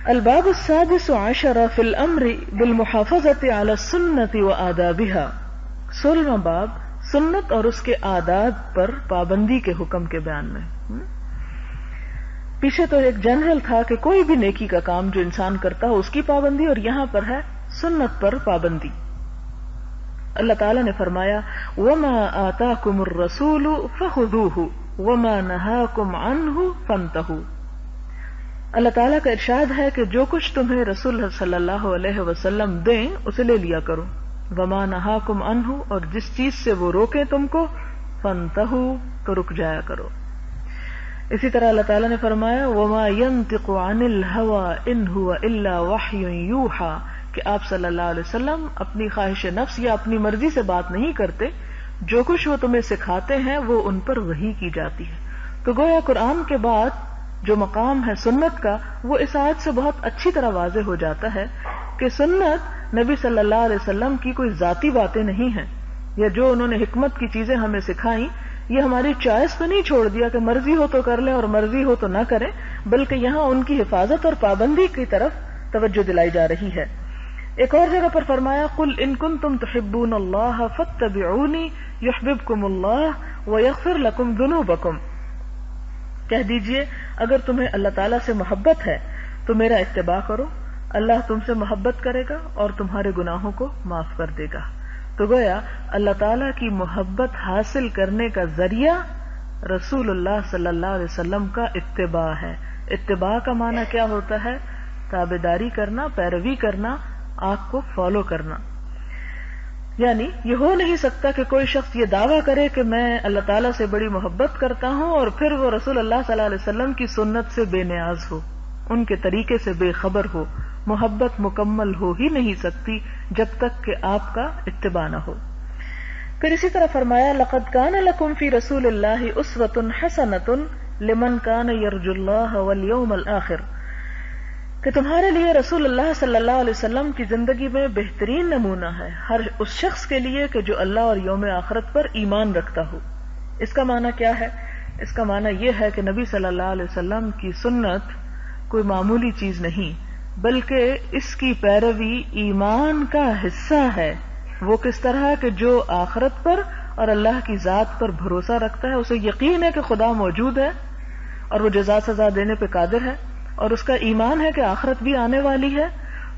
الباب السادس عشر فی الامر بالمحافظة على السنة وآدابها، 16واں باب سنت اور اس کے آداب پر پابندی کے حکم کے بیان میں۔ پیچھے تو ایک جنرل تھا کہ کوئی بھی نیکی کا کام جو انسان کرتا ہو اس کی پابندی، اور یہاں پر ہے سنت پر پابندی۔ اللہ تعالیٰ نے فرمایا وَمَا آتَاكُمُ الرَّسُولُ فَخُذُوهُ وَمَا نَهَاكُمْ عَنْهُ فَانْتَهُوا۔ اللہ تعالیٰ کا ارشاد ہے کہ جو کچھ تمہیں رسول صلی اللہ علیہ وسلم دیں اسے لے لیا کرو، وما نہاکم عنہ، اور جس چیز سے وہ روکیں تم کو، فانتہوا، تو رک جایا کرو۔ اسی طرح اللہ تعالیٰ نے فرمایا وما ينطق عن الهوى ان هو الا وحی یوحی، کہ آپ صلی اللہ علیہ وسلم اپنی خواہش نفس یا اپنی مرضی سے بات نہیں کرتے، جو کچھ وہ تمہیں سکھاتے ہیں وہ ان پر وحی کی جاتی ہے۔ تو گویا قرآن کے بعد جو مقام ہے سنت کا، وہ اس آیت سے بہت اچھی طرح واضح ہو جاتا ہے کہ سنت نبی صلی اللہ علیہ وسلم کی کوئی ذاتی باتیں نہیں ہیں، یا جو انہوں نے حکمت کی چیزیں ہمیں سکھائیں یہ ہماری چوائس پہ نہیں چھوڑ دیا کہ مرضی ہو تو کر لیں اور مرضی ہو تو نہ کریں، بلکہ یہاں ان کی حفاظت اور پابندی کی طرف توجہ دلائی جا رہی ہے۔ ایک اور جگہ پر فرمایا قل ان کنتم تحبون اللہ فاتبعونی یحببکم اللہ ویغفر لکم ذنوبکم، کہہ دیجئے اگر تمہیں اللہ تعالیٰ سے محبت ہے تو میرا اتباع کرو، اللہ تم سے محبت کرے گا اور تمہارے گناہوں کو معاف کر دے گا۔ تو گویا اللہ تعالیٰ کی محبت حاصل کرنے کا ذریعہ رسول اللہ صلی اللہ علیہ وسلم کا اتباع ہے۔ اتباع کا معنی کیا ہوتا ہے؟ تابعداری کرنا، پیروی کرنا، آپ کو فالو کرنا۔ یعنی یہ ہو نہیں سکتا کہ کوئی شخص یہ دعویٰ کرے کہ میں اللہ تعالیٰ سے بڑی محبت کرتا ہوں اور پھر وہ رسول اللہ صلی اللہ علیہ وسلم کی سنت سے بے نیاز ہو، ان کے طریقے سے بے خبر ہو۔ محبت مکمل ہو ہی نہیں سکتی جب تک کہ آپ کا اتباع نہ ہو۔ پھر اسی طرح فرمایا لقد کان لکم فی رسول اللہ اسوۃ حسنۃ لمن کان یرجو اللہ والیوم الآخر، کہ تمہارے لیے رسول اللہ صلی اللہ علیہ وسلم کی زندگی میں بہترین نمونہ ہے ہر اس شخص کے لیے کہ جو اللہ اور یوم آخرت پر ایمان رکھتا ہو۔ اس کا معنی کیا ہے؟ اس کا معنی یہ ہے کہ نبی صلی اللہ علیہ وسلم کی سنت کوئی معمولی چیز نہیں، بلکہ اس کی پیروی ایمان کا حصہ ہے۔ وہ کس طرح کہ جو آخرت پر اور اللہ کی ذات پر بھروسہ رکھتا ہے، اسے یقین ہے کہ خدا موجود ہے اور وہ جزا سزا دینے پہ قادر ہے، اور اس کا ایمان ہے کہ آخرت بھی آنے والی ہے،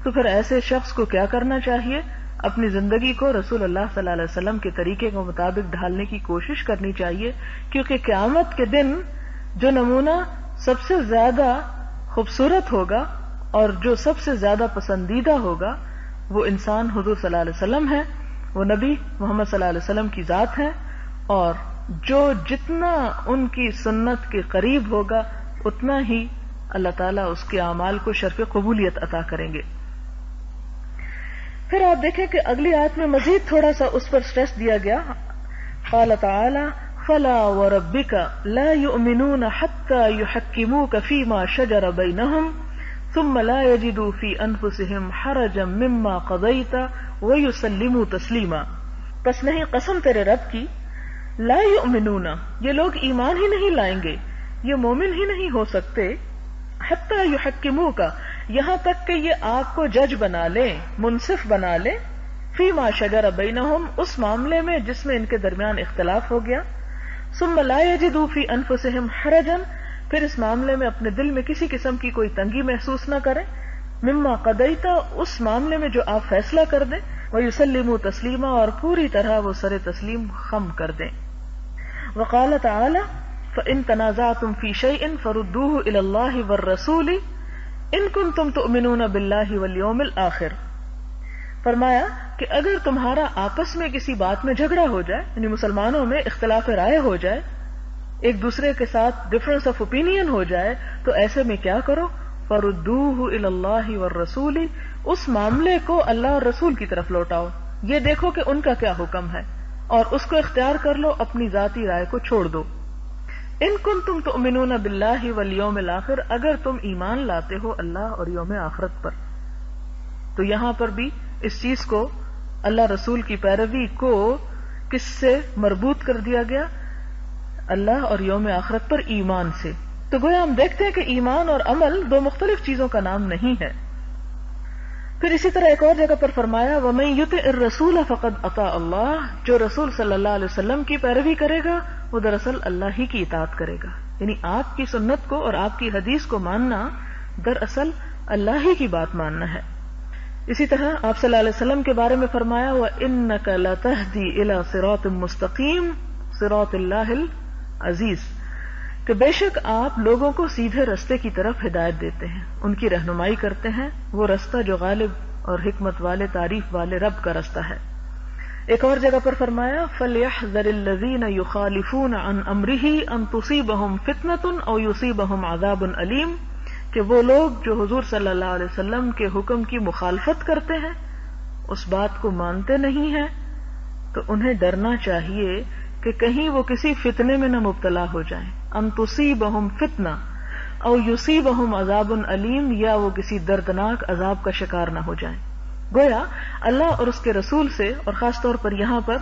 تو پھر ایسے شخص کو کیا کرنا چاہیے؟ اپنی زندگی کو رسول اللہ صلی اللہ علیہ وسلم کے طریقے کے مطابق ڈھالنے کی کوشش کرنی چاہیے، کیونکہ قیامت کے دن جو نمونہ سب سے زیادہ خوبصورت ہوگا اور جو سب سے زیادہ پسندیدہ ہوگا وہ انسان حضور صلی اللہ علیہ وسلم ہے، وہ نبی محمد صلی اللہ علیہ وسلم کی ذات ہے، اور جو جتنا ان کی سنت کے قریب ہوگا اتنا ہی اللہ تعالیٰ اس کے اعمال کو شرف قبولیت عطا کریں گے۔ پھر آپ دیکھیں کہ اگلی آیت میں مزید تھوڑا سا اس پر سٹریس دیا گیا، قال تعالی فلا وربک لا یؤمنون حتی یحکموک فیما شجر بینہم ثم لا یجدوا فی انفسہم حرجا مما قضیت ویسلموا تسلیما۔ پس نہیں قسم تیرے رب کی، لا یؤمنون، یہ لوگ ایمان ہی نہیں لائیں گے، یہ مومن ہی نہیں ہو سکتے، حتی یحکموک، یہاں تک کہ یہ آپ کو جج بنا لیں، منصف بنا لیں، فیما شجر بینہم، اس معاملے میں جس میں ان کے درمیان اختلاف ہو گیا، ثم لا یجدوا فی انفسہم حرجا، پھر اس معاملے میں اپنے دل میں کسی قسم کی کوئی تنگی محسوس نہ کریں، مما قضیت، اس معاملے میں جو آپ فیصلہ کر دیں، ویسلموا تسلیما، اور پوری طرح وہ سر تسلیم خم کر دیں۔ وقال تعالی فَإِن تَنَازَعْتُمْ فِي شَيْءٍ فَرُدُّوهُ إِلَى اللَّهِ وَالرَّسُولِ إِن كُنتُمْ تُؤْمِنُونَ بِاللَّهِ وَالْيَوْمِ الْآخِرِ، فرمایا کہ اگر تمہارا آپس میں کسی بات میں جھگڑا ہو جائے، یعنی مسلمانوں میں اختلاف رائے ہو جائے، ایک دوسرے کے ساتھ ڈفرنس آف اوپینین ہو جائے، تو ایسے میں کیا کرو؟ فَرُدُّوهُ إِلَى اللَّهِ وَالرَّسُولِ، اس معاملے کو اللہ اور رسول کی طرف لوٹاؤ، یہ دیکھو کہ ان کا کیا حکم ہے اور اس کو اختیار کر لو، اپنی ذاتی رائے کو چھوڑ دو۔ ان کنتم تؤمنون باللہ والیوم الآخر، اگر تم ایمان لاتے ہو اللہ اور یوم آخرت پر۔ تو یہاں پر بھی اس چیز کو اللہ رسول کی پیروی کو کس سے مربوط کر دیا گیا؟ اللہ اور یوم آخرت پر ایمان سے۔ تو گویا ہم دیکھتے ہیں کہ ایمان اور عمل دو مختلف چیزوں کا نام نہیں ہے. پھر اسی طرح ایک اور جگہ پر فرمایا وَمَن يُطِعِ الرَّسُولَ فَقَدْ أَطَاعَ اللَّهَ، جو رسول صلی اللہ علیہ وسلم کی پیروی کرے گا وہ دراصل اللہ ہی کی اطاعت کرے گا. یعنی آپ کی سنت کو اور آپ کی حدیث کو ماننا دراصل اللہ ہی کی بات ماننا ہے. اسی طرح آپ صلی اللہ علیہ وسلم کے بارے میں فرمایا وَإِنَّكَ لَتَهْدِي إِلَى صِرَاطٍ مُسْتَقِيمٍ صِرَاطِ اللَّهِ الْعَزِيزِ، کہ بے شک آپ لوگوں کو سیدھے رستے کی طرف ہدایت دیتے ہیں، ان کی رہنمائی کرتے ہیں، وہ رستہ جو غالب اور حکمت والے تعریف والے رب کا رستہ ہے. ایک اور جگہ پر فرمایا فَلْيَحْذَرِ الَّذِينَ يُخَالِفُونَ عَنْ أَمْرِهِ أَن تُصِيبَهُمْ فِتْنَةٌ أَوْ يُصِيبَهُمْ عَذَابٌ أَلِيمٌ، کہ وہ لوگ جو حضور صلی اللہ علیہ وسلم کے حکم کی مخالفت کرتے ہیں، اس بات کو مانتے نہیں ہیں، تو انہیں ڈرنا چاہیے کہ کہیں وہ کسی فتنے میں نہ مبتلا ہو جائیں. ان تصیبہم فتنہ او یصیبہم عذاب علیم، یا وہ کسی دردناک عذاب کا شکار نہ ہو جائیں. گویا اللہ اور اس کے رسول سے، اور خاص طور پر یہاں پر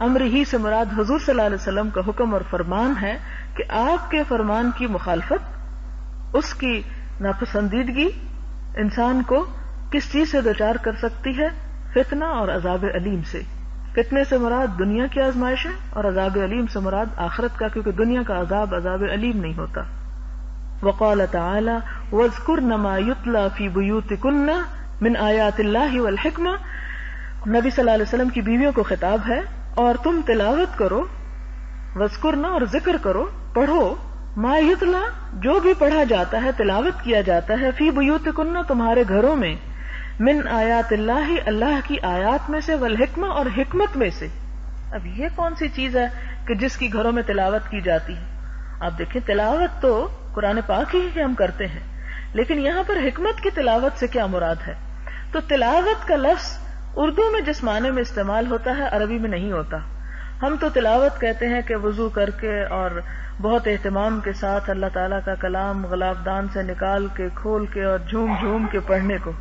امر ہی سے مراد حضور صلی اللہ علیہ وسلم کا حکم اور فرمان ہے کہ آپ کے فرمان کی مخالفت، اس کی ناپسندیدگی انسان کو کس چیز سے دوچار کر سکتی ہے؟ فتنہ اور عذاب علیم سے. فتنے سے مراد دنیا کی آزمائش ہے اور عذاب علیم سے مراد آخرت کا، کیونکہ دنیا کا عذاب عذاب علیم نہیں ہوتا. وقال تعالی وَاذْكُرْنَ مَا يُتْلَى فِي بُيُوتِكُنَّ مِنْ آیَاتِ اللَّهِ وَالْحِکْمَةِ، نبی صلی اللہ علیہ وسلم کی بیویوں کو خطاب ہے، اور تم تلاوت کرو، وَاذْكُرْنَ اور ذکر کرو، پڑھو، ما یتلا جو بھی پڑھا جاتا ہے، تلاوت کیا جاتا ہے، فی بیوتکن تمہارے گھروں میں، من آیات اللہ اللہ کی آیات میں سے، والحکمہ اور حکمت میں سے. اب یہ کون سی چیز ہے کہ جس کی گھروں میں تلاوت کی جاتی ہے؟ آپ دیکھیں تلاوت تو قرآن پاک ہی ہم کرتے ہیں، لیکن یہاں پر حکمت کی تلاوت سے کیا مراد ہے؟ تو تلاوت کا لفظ اردو میں جس معنی میں استعمال ہوتا ہے عربی میں نہیں ہوتا. ہم تو تلاوت کہتے ہیں کہ وضو کر کے اور بہت اہتمام کے ساتھ اللہ تعالیٰ کا کلام غلاف دان سے نکال کے کھول کے اور جھوم جھوم کے پڑھنے کو،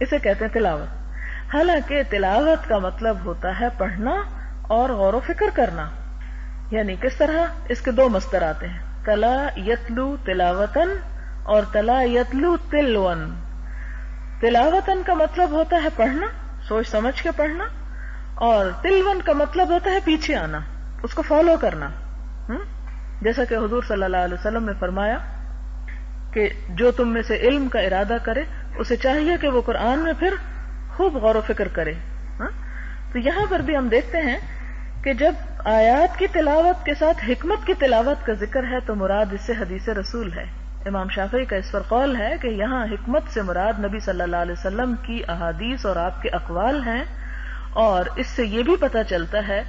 اسے کہتے ہیں تلاوت. حالانکہ تلاوت کا مطلب ہوتا ہے پڑھنا اور غور و فکر کرنا. یعنی کس طرح؟ اس کے دو مصدر آتے ہیں، تلا یتلو تلاوتن اور تلا یتلو تلون. تلاوتن کا مطلب ہوتا ہے پڑھنا، سوچ سمجھ کے پڑھنا، اور تلون کا مطلب ہوتا ہے پیچھے آنا، اس کو فالو کرنا. جیسا کہ حضور صلی اللہ علیہ وسلم نے فرمایا کہ جو تم میں سے علم کا ارادہ کرے اسے چاہیے کہ وہ قرآن میں پھر خوب غور و فکر کرے. تو یہاں پر بھی ہم دیکھتے ہیں کہ جب آیات کی تلاوت کے ساتھ حکمت کی تلاوت کا ذکر ہے تو مراد اس سے حدیث رسول ہے. امام شافعی کا اس پر قول ہے کہ یہاں حکمت سے مراد نبی صلی اللہ علیہ وسلم کی احادیث اور آپ کے اقوال ہیں، اور اس سے یہ بھی پتہ چلتا ہے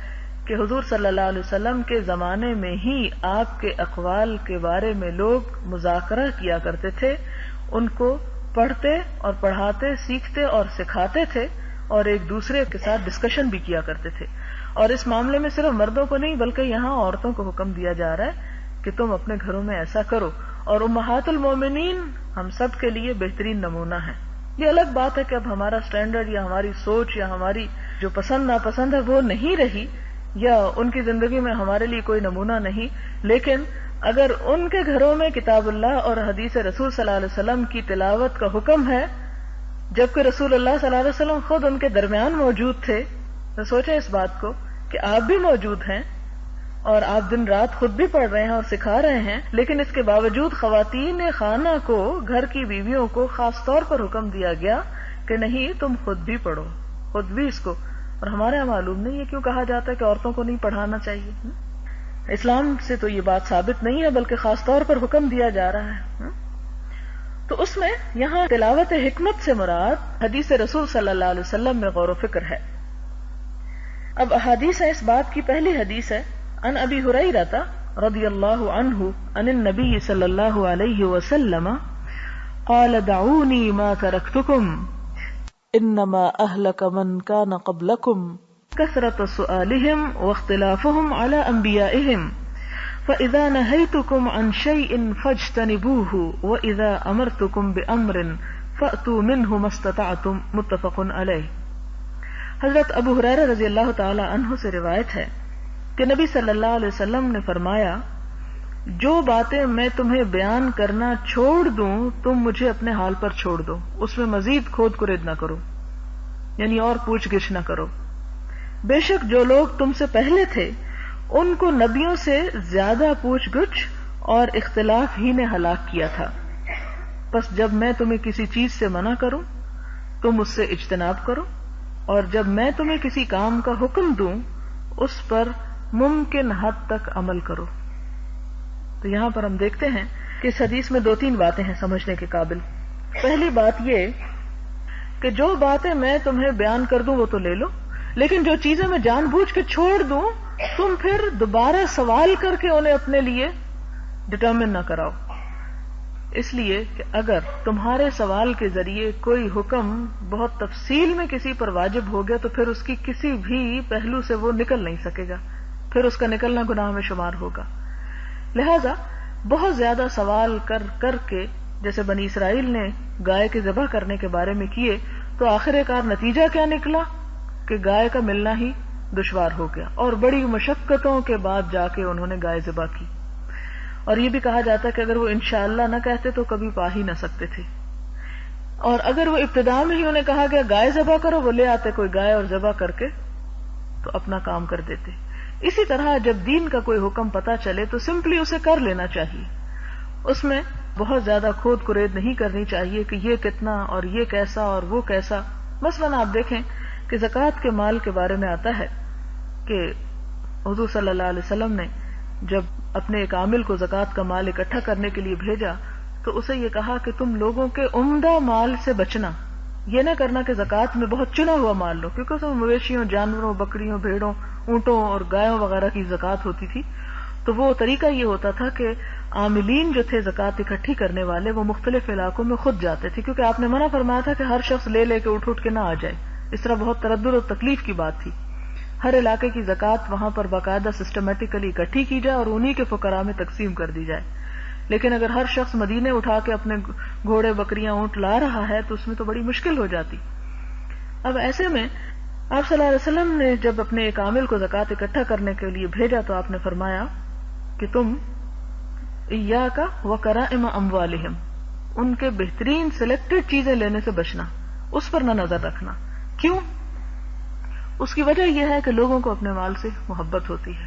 کہ حضور صلی اللہ علیہ وسلم کے زمانے میں ہی آپ کے اقوال کے بارے میں لوگ مذاکرہ کیا کرتے تھے، ان کو پڑھتے اور پڑھاتے، سیکھتے اور سکھاتے تھے، اور ایک دوسرے کے ساتھ ڈسکشن بھی کیا کرتے تھے. اور اس معاملے میں صرف مردوں کو نہیں بلکہ یہاں عورتوں کو حکم دیا جا رہا ہے کہ تم اپنے گھروں میں ایسا کرو. اور امہات المومنین ہم سب کے لیے بہترین نمونہ ہیں. یہ الگ بات ہے کہ اب ہمارا سٹینڈرڈ یا ہماری سوچ یا ہماری جو پسند ناپسند ہے وہ نہیں رہی، یا ان کی زندگی میں ہمارے لیے کوئی نمونہ نہیں، لیکن اگر ان کے گھروں میں کتاب اللہ اور حدیث رسول صلی اللہ علیہ وسلم کی تلاوت کا حکم ہے، جبکہ رسول اللہ صلی اللہ علیہ وسلم خود ان کے درمیان موجود تھے، تو سوچیں اس بات کو کہ آپ بھی موجود ہیں اور آپ دن رات خود بھی پڑھ رہے ہیں اور سکھا رہے ہیں، لیکن اس کے باوجود خواتین خانہ کو، گھر کی بیویوں کو خاص طور پر حکم دیا گیا کہ نہیں تم خود بھی پڑھو، خود بھی اس کو. اور ہمارے یہاں معلوم نہیں ہے کیوں کہا جاتا ہے کہ عورتوں کو نہیں پڑھانا چاہیے. اسلام سے تو یہ بات ثابت نہیں ہے، بلکہ خاص طور پر حکم دیا جا رہا ہے. تو اس میں یہاں تلاوت حکمت سے مراد حدیث رسول صلی اللہ علیہ وسلم میں غور و فکر ہے. اب احادیث ہے، اس بات کی پہلی حدیث ہے عن ابی ہریرہ رضی اللہ عنہ عن النبی صلی اللہ علیہ وسلم قال دعونی ما ترکتکم انما اہلک من کان قبلکم کثرت سؤالہم واختلافہم علی انبیائہم فاذا نہیتکم عن شیء فاجتنبوہ واذا امرتکم بامر فأتوا منہ ما استطعتم متفق علیہ. حضرت ابو ہریرہ رضی اللہ تعالی عنہ سے روایت ہے کہ نبی صلی اللہ علیہ وسلم نے فرمایا جو باتیں میں تمہیں بیان کرنا چھوڑ دوں تم مجھے اپنے حال پر چھوڑ دو، اس میں مزید کھود کرید نہ کرو، یعنی اور پوچھ گچھ نہ کرو۔ بے شک جو لوگ تم سے پہلے تھے ان کو نبیوں سے زیادہ پوچھ گچھ اور اختلاف ہی نے ہلاک کیا تھا، پس جب میں تمہیں کسی چیز سے منع کروں تم اس سے اجتناب کرو، اور جب میں تمہیں کسی کام کا حکم دوں اس پر ممکن حد تک عمل کرو۔ تو یہاں پر ہم دیکھتے ہیں کہ اس حدیث میں 2-3 باتیں ہیں سمجھنے کے قابل۔ پہلی بات یہ کہ جو باتیں میں تمہیں بیان کر دوں وہ تو لے لو، لیکن جو چیزیں میں جان بوجھ کے چھوڑ دوں تم پھر دوبارہ سوال کر کے انہیں اپنے لیے ڈٹرمن نہ کراؤ، اس لیے کہ اگر تمہارے سوال کے ذریعے کوئی حکم بہت تفصیل میں کسی پر واجب ہو گیا تو پھر اس کی کسی بھی پہلو سے وہ نکل نہیں سکے گا، پھر اس کا نکلنا گناہ میں شمار ہوگا۔ لہذا بہت زیادہ سوال کر کر کے جیسے بنی اسرائیل نے گائے کے ذبح کرنے کے بارے میں کیے تو آخر کار نتیجہ کیا نکلا کہ گائے کا ملنا ہی دشوار ہو گیا، اور بڑی مشقتوں کے بعد جا کے انہوں نے گائے ذبح کی، اور یہ بھی کہا جاتا ہے کہ اگر وہ انشاءاللہ نہ کہتے تو کبھی پا ہی نہ سکتے تھے، اور اگر وہ ابتدا میں ہی انہیں کہا گیا گائے ذبح کرو وہ لے آتے کوئی گائے اور ذبح کر کے تو اپنا کام کر دیتے۔ اسی طرح جب دین کا کوئی حکم پتا چلے تو سمپلی اسے کر لینا چاہیے، اس میں بہت زیادہ کھود کرید نہیں کرنی چاہیے کہ یہ کتنا اور یہ کیسا اور وہ کیسا۔ مثلاً آپ دیکھیں کہ زکوٰۃ کے مال کے بارے میں آتا ہے کہ حضور صلی اللہ علیہ وسلم نے جب اپنے ایک عامل کو زکوٰۃ کا مال اکٹھا کرنے کے لیے بھیجا تو اسے یہ کہا کہ تم لوگوں کے عمدہ مال سے بچنا، یہ نہ کرنا کہ زکوٰۃ میں بہت چنا ہوا مال لو، کیونکہ اس میں مویشیوں، جانوروں، بکریوں، بھیڑوں، اونٹوں اور گایوں وغیرہ کی زکوٰۃ ہوتی تھی۔ تو وہ طریقہ یہ ہوتا تھا کہ عاملین جو تھے زکوٰۃ اکٹھی کرنے والے وہ مختلف علاقوں میں خود جاتے تھے، کیونکہ آپ نے منع فرمایا تھا کہ ہر شخص لے لے کے اٹھ کے نہ آ جائے، اس طرح بہت تردد و تکلیف کی بات تھی۔ ہر علاقے کی زکوٰۃ وہاں پر باقاعدہ سسٹمیٹیکلی اکٹھی کی جائے اور انہی کے فقراء میں تقسیم کر دی جائے، لیکن اگر ہر شخص مدینے اٹھا کے اپنے گھوڑے بکریاں اونٹ لا رہا ہے تو اس میں تو بڑی مشکل ہو جاتی۔ اب ایسے میں آپ صلی اللہ علیہ وسلم نے جب اپنے ایک عامل کو زکوٰۃ اکٹھا کرنے کے لیے بھیجا تو آپ نے فرمایا کہ تم ایاک وکرائم اموالہم، ان کے بہترین سلیکٹڈ چیزیں لینے سے بچنا، اس پر نہ نظر رکھنا۔ کیوں؟ اس کی وجہ یہ ہے کہ لوگوں کو اپنے مال سے محبت ہوتی ہے،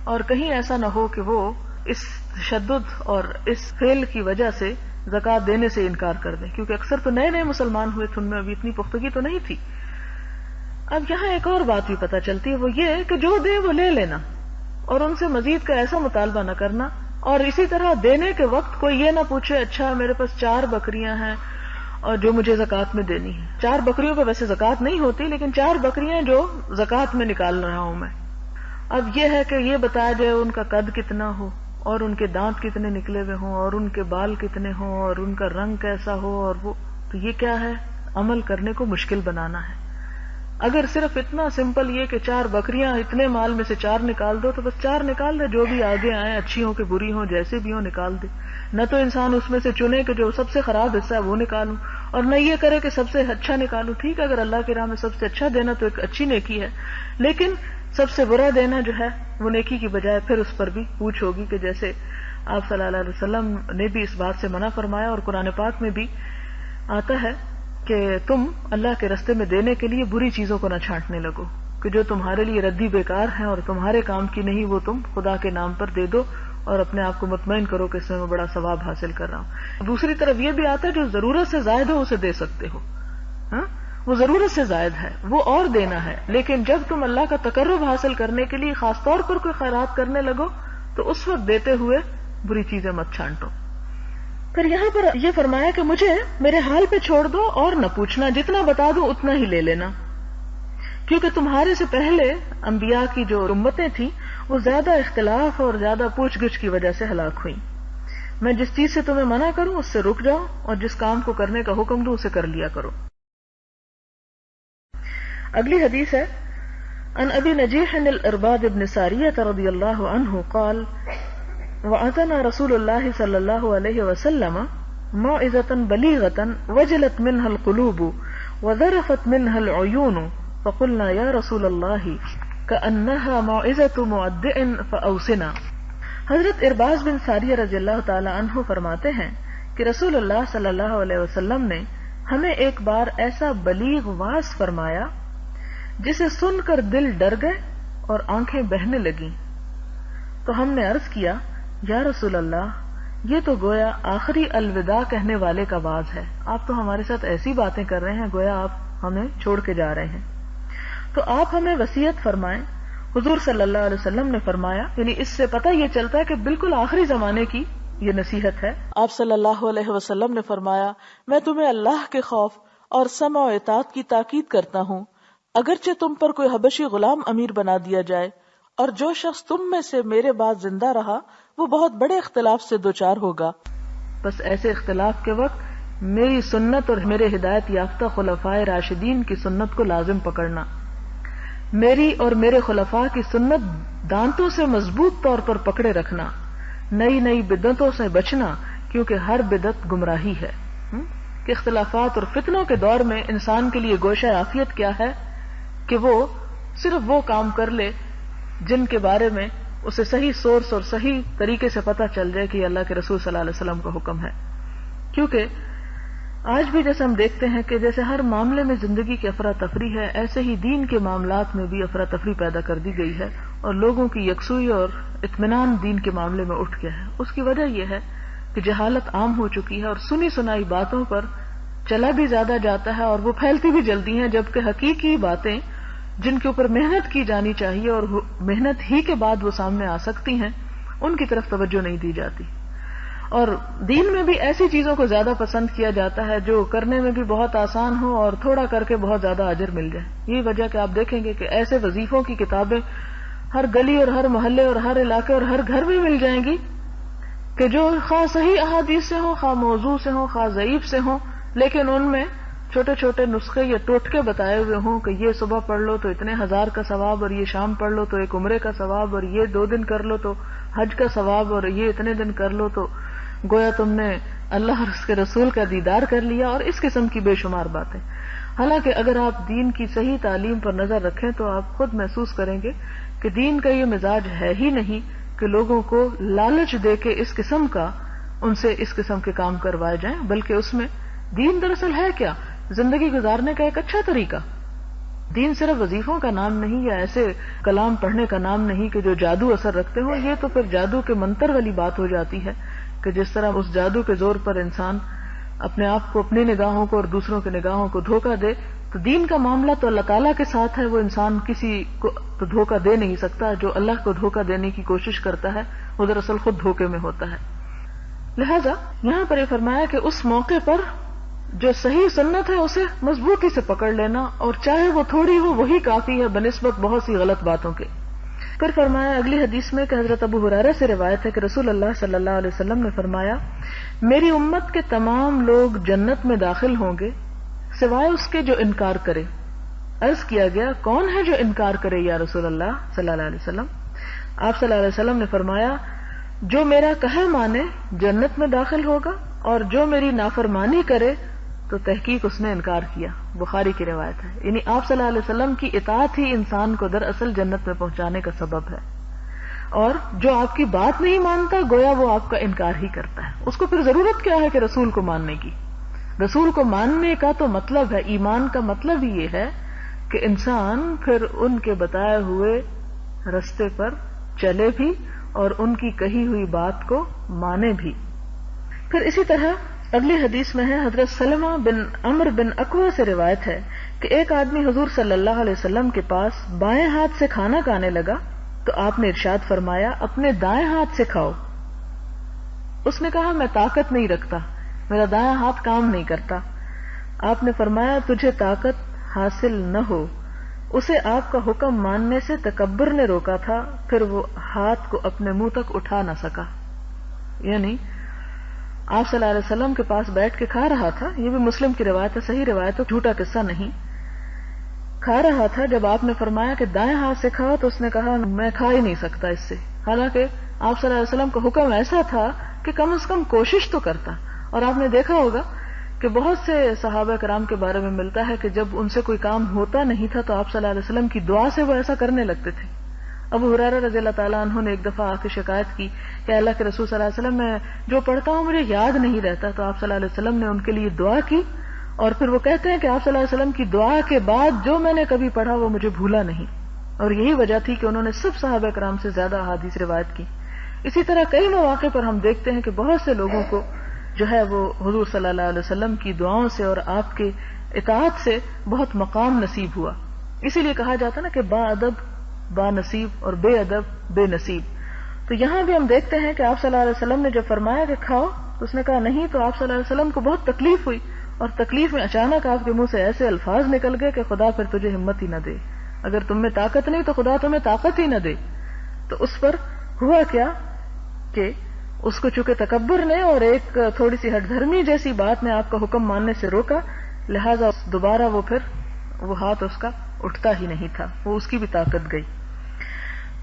اور کہیں ایسا نہ ہو کہ وہ اس تشدد اور اس فعل کی وجہ سے زکوٰۃ دینے سے انکار کر دیں، کیونکہ اکثر تو نئے نئے مسلمان ہوئے تھے، ان میں ابھی اتنی پختگی تو نہیں تھی۔ اب یہاں ایک اور بات بھی پتہ چلتی ہے، وہ یہ کہ جو دیں وہ لے لینا اور ان سے مزید کا ایسا مطالبہ نہ کرنا، اور اسی طرح دینے کے وقت کوئی یہ نہ پوچھے اچھا میرے پاس 4 بکریاں ہیں اور جو مجھے زکوٰۃ میں دینی ہے۔ 4 بکریوں پہ ویسے زکوٰۃ نہیں ہوتی، لیکن 4 بکریاں جو زکوٰۃ میں نکال رہا ہوں میں۔ اب یہ ہے کہ یہ بتایا جائے ان کا قد کتنا ہو اور ان کے دانت کتنے نکلے ہوئے ہوں اور ان کے بال کتنے ہوں اور ان کا رنگ کیسا ہو، اور وہ تو یہ کیا ہے؟ عمل کرنے کو مشکل بنانا ہے۔ اگر صرف اتنا سمپل یہ کہ 4 بکریاں اتنے مال میں سے 4 نکال دو تو بس 4 نکال دے، جو بھی آگے آئیں اچھی ہوں کہ بری ہوں جیسے بھی ہوں نکال دے، نہ تو انسان اس میں سے چنے کہ جو سب سے خراب حصہ ہے وہ نکالوں، اور نہ یہ کرے کہ سب سے اچھا نکالوں۔ ٹھیک ہے اگر اللہ کی راہ میں سب سے اچھا دینا تو ایک اچھی نیکی ہے، لیکن سب سے برا دینا جو ہے وہ نیکی کی بجائے پھر اس پر بھی پوچھ ہوگی، کہ جیسے آپ صلی اللہ علیہ وسلم نے بھی اس بات سے منع فرمایا، اور قرآن پاک میں بھی آتا ہے کہ تم اللہ کے رستے میں دینے کے لیے بری چیزوں کو نہ چھانٹنے لگو، کہ جو تمہارے لیے ردی بیکار ہیں اور تمہارے کام کی نہیں وہ تم خدا کے نام پر دے دو، اور اپنے آپ کو مطمئن کرو کہ اس میں بڑا ثواب حاصل کر رہا ہوں۔ دوسری طرف یہ بھی آتا ہے جو ضرورت سے زائد ہو اسے دے سکتے ہو، ہاں وہ ضرورت سے زائد ہے وہ اور دینا ہے، لیکن جب تم اللہ کا تقرب حاصل کرنے کے لیے خاص طور پر کوئی خیرات کرنے لگو تو اس وقت دیتے ہوئے بری چیزیں مت چھانٹو۔ پھر یہاں پر یہ فرمایا کہ مجھے میرے حال پہ چھوڑ دو اور نہ پوچھنا، جتنا بتا دو اتنا ہی لے لینا، کیونکہ تمہارے سے پہلے انبیاء کی جو امتیں تھیں وہ زیادہ اختلاف اور زیادہ پوچھ گچھ کی وجہ سے ہلاک ہوئیں۔ میں جس چیز سے تمہیں منع کروں اس سے رک جاؤ، اور جس کام کو کرنے کا حکم دوں اسے کر لیا کرو۔ اگلی حدیث ہے عن ابی نجیح الارباد بن ساریہ رضی اللہ عنہ قال وعظنا رسول اللہ صلی اللہ علیہ وسلم موعظة بلیغة وجلت منها القلوب وذرفت منها العیون فقلنا یا رسول اللہ كأنها موعظة مودع فأوصنا حضرت ارباز بن ساریہ رضی اللہ تعالی عنہ فرماتے ہیں کہ رسول اللہ صلی اللہ علیہ وسلم نے ہمیں ایک بار ایسا بلیغ واعظ فرمایا جسے سن کر دل ڈر گئے اور آنکھیں بہنے لگیں. تو ہم نے عرض کیا یا رسول اللہ یہ تو گویا آخری الوداع کہنے والے کا واعظ ہے. آپ تو ہمارے ساتھ ایسی باتیں کر رہے ہیں گویا آپ ہمیں چھوڑ کے جا رہے ہیں. تو آپ ہمیں وصیت فرمائیں. حضور صلی اللہ علیہ وسلم نے فرمایا، یعنی اس سے پتہ یہ چلتا ہے کہ بالکل آخری زمانے کی یہ نصیحت ہے. آپ صلی اللہ علیہ وسلم نے فرمایا میں تمہیں اللہ کے خوف اور سمع و اطاعت کی تاکید کرتا ہوں، اگرچہ تم پر کوئی حبشی غلام امیر بنا دیا جائے، اور جو شخص تم میں سے میرے بعد زندہ رہا وہ بہت بڑے اختلاف سے دوچار ہوگا. بس ایسے اختلاف کے وقت میری سنت اور میرے ہدایت یافتہ خلفائے راشدین کی سنت کو لازم پکڑنا، میری اور میرے خلفاء کی سنت دانتوں سے مضبوط طور پر پکڑے رکھنا، نئی نئی بدعتوں سے بچنا کیونکہ ہر بدعت گمراہی ہے. کہ اختلافات اور فتنوں کے دور میں انسان کے لیے گوشہ عافیت کیا ہے کہ وہ صرف وہ کام کر لے جن کے بارے میں اسے صحیح سورس اور صحیح طریقے سے پتہ چل جائے کہ اللہ کے رسول صلی اللہ علیہ وسلم کا حکم ہے. کیونکہ آج بھی جیسے ہم دیکھتے ہیں کہ جیسے ہر معاملے میں زندگی کی افراتفری ہے، ایسے ہی دین کے معاملات میں بھی افراتفری پیدا کر دی گئی ہے اور لوگوں کی یکسوئی اور اطمینان دین کے معاملے میں اٹھ گیا ہے. اس کی وجہ یہ ہے کہ جہالت عام ہو چکی ہے اور سنی سنائی باتوں پر چلا بھی زیادہ جاتا ہے اور وہ پھیلتی بھی جلدی ہیں، جبکہ حقیقی باتیں جن کے اوپر محنت کی جانی چاہیے اور محنت ہی کے بعد وہ سامنے آ سکتی ہیں ان کی طرف توجہ نہیں دی جاتی. اور دین میں بھی ایسی چیزوں کو زیادہ پسند کیا جاتا ہے جو کرنے میں بھی بہت آسان ہو اور تھوڑا کر کے بہت زیادہ اجر مل جائے. یہی وجہ کہ آپ دیکھیں گے کہ ایسے وظیفوں کی کتابیں ہر گلی اور ہر محلے اور ہر علاقے اور ہر گھر میں مل جائیں گی کہ جو خواہ صحیح احادیث سے ہوں، خواہ موضوع سے ہوں، خواہ ضعیف سے ہوں، لیکن ان میں چھوٹے چھوٹے نسخے یا ٹوٹکے بتائے ہوئے ہوں کہ یہ صبح پڑھ لو تو اتنے 1000 کا ثواب، اور یہ شام پڑھ لو تو ایک عمرے کا ثواب، اور یہ 2 دن کر لو تو حج کا ثواب، اور یہ اتنے دن کر لو تو گویا تم نے اللہ اور اس کے رسول کا دیدار کر لیا، اور اس قسم کی بے شمار باتیں. حالانکہ اگر آپ دین کی صحیح تعلیم پر نظر رکھیں تو آپ خود محسوس کریں گے کہ دین کا یہ مزاج ہے ہی نہیں کہ لوگوں کو لالچ دے کے اس قسم کا ان سے اس قسم کے کام کروائے جائیں، بلکہ اس میں دین دراصل ہے کیا؟ زندگی گزارنے کا ایک اچھا طریقہ. دین صرف وظیفوں کا نام نہیں یا ایسے کلام پڑھنے کا نام نہیں کہ جو جادو اثر رکھتے ہوں. یہ تو پھر جادو کے منتر والی بات ہو جاتی ہے کہ جس طرح اس جادو کے زور پر انسان اپنے آپ کو، اپنی نگاہوں کو اور دوسروں کی نگاہوں کو دھوکہ دے. تو دین کا معاملہ تو اللہ تعالیٰ کے ساتھ ہے، وہ انسان کسی کو تو دھوکہ دے نہیں سکتا. جو اللہ کو دھوکہ دینے کی کوشش کرتا ہے وہ دراصل خود دھوکے میں ہوتا ہے. لہذا یہاں پر یہ فرمایا کہ اس موقع پر جو صحیح سنت ہے اسے مضبوطی سے پکڑ لینا، اور چاہے وہ تھوڑی ہو وہی کافی ہے بنسبت بہت سی غلط باتوں کے. پھر فرمایا اگلی حدیث میں کہ حضرت ابو ہریرہ سے روایت ہے کہ رسول اللہ صلی اللہ علیہ وسلم نے فرمایا میری امت کے تمام لوگ جنت میں داخل ہوں گے سوائے اس کے جو انکار کرے. عرض کیا گیا کون ہے جو انکار کرے یا رسول اللہ صلی اللہ علیہ وسلم؟ آپ صلی اللہ علیہ وسلم نے فرمایا جو میرا کہا مانے جنت میں داخل ہوگا، اور جو میری نافرمانی کرے تو تحقیق اس نے انکار کیا. بخاری کی روایت ہے. یعنی آپ صلی اللہ علیہ وسلم کی اطاعت ہی انسان کو دراصل جنت میں پہنچانے کا سبب ہے، اور جو آپ کی بات نہیں مانتا گویا وہ آپ کا انکار ہی کرتا ہے. اس کو پھر ضرورت کیا ہے کہ رسول کو ماننے کی؟ رسول کو ماننے کا تو مطلب ہے، ایمان کا مطلب ہی یہ ہے کہ انسان پھر ان کے بتائے ہوئے رستے پر چلے بھی اور ان کی کہی ہوئی بات کو مانے بھی. پھر اسی طرح اگلی حدیث میں ہے حضرت سلمہ بن عمرو بن اکوع سے روایت ہے کہ ایک آدمی حضور صلی اللہ علیہ وسلم کے پاس بائیں ہاتھ سے کھانا کھانے لگا تو آپ نے ارشاد فرمایا اپنے دائیں ہاتھ سے کھاؤ. اس نے کہا میں طاقت نہیں رکھتا، میرا دائیں ہاتھ کام نہیں کرتا. آپ نے فرمایا تجھے طاقت حاصل نہ ہو. اسے آپ کا حکم ماننے سے تکبر نے روکا تھا، پھر وہ ہاتھ کو اپنے منہ تک اٹھا نہ سکا. یعنی آپ صلی اللہ علیہ وسلم کے پاس بیٹھ کے کھا رہا تھا، یہ بھی مسلم کی روایت ہے، صحیح روایت ہے، جھوٹا قصہ نہیں. کھا رہا تھا، جب آپ نے فرمایا کہ دائیں ہاتھ سے کھاؤ تو اس نے کہا میں کھا ہی نہیں سکتا اس سے. حالانکہ آپ صلی اللہ علیہ وسلم کا حکم ایسا تھا کہ کم از کم کوشش تو کرتا. اور آپ نے دیکھا ہوگا کہ بہت سے صحابہ کرام کے بارے میں ملتا ہے کہ جب ان سے کوئی کام ہوتا نہیں تھا تو آپ صلی اللہ علیہ وسلم کی دعا سے وہ ایسا کرنے لگتے تھے. ابو ہریرہ رضی اللہ تعالیٰ عنہ نے ایک دفعہ آ کے شکایت کی کہ اللہ کے رسول صلی اللہ علیہ وسلم میں جو پڑھتا ہوں مجھے یاد نہیں رہتا. تو آپ صلی اللہ علیہ وسلم نے ان کے لیے دعا کی, اور پھر وہ کہتے ہیں کہ آپ صلی اللہ علیہ وسلم کی دعا کے بعد جو میں نے کبھی پڑھا وہ مجھے بھولا نہیں, اور یہی وجہ تھی کہ انہوں نے سب صحابہ کرام سے زیادہ احادیث روایت کی. اسی طرح کئی مواقع پر ہم دیکھتے ہیں کہ بہت سے لوگوں کو جو ہے وہ حضور صلی اللہ علیہ وسلم کی دعاؤں سے اور آپ کے اطاعت سے بہت مقام نصیب ہوا. اسی لیے کہا جاتا نا کہ با ادب با نصیب اور بے ادب بے نصیب. تو یہاں بھی ہم دیکھتے ہیں کہ آپ صلی اللہ علیہ وسلم نے جب فرمایا کہ کھاؤ تو اس نے کہا نہیں, تو آپ صلی اللہ علیہ وسلم کو بہت تکلیف ہوئی, اور تکلیف میں اچانک آپ کے منہ سے ایسے الفاظ نکل گئے کہ خدا پھر تجھے ہمت ہی نہ دے, اگر تم میں طاقت نہیں تو خدا تمہیں طاقت ہی نہ دے. تو اس پر ہوا کیا کہ اس کو چونکہ تکبر نے اور ایک تھوڑی سی ہٹ دھرمی جیسی بات نے آپ کا حکم ماننے سے روکا, لہذا دوبارہ وہ ہاتھ اس کا اٹھتا ہی نہیں تھا, وہ اس کی بھی طاقت گئی.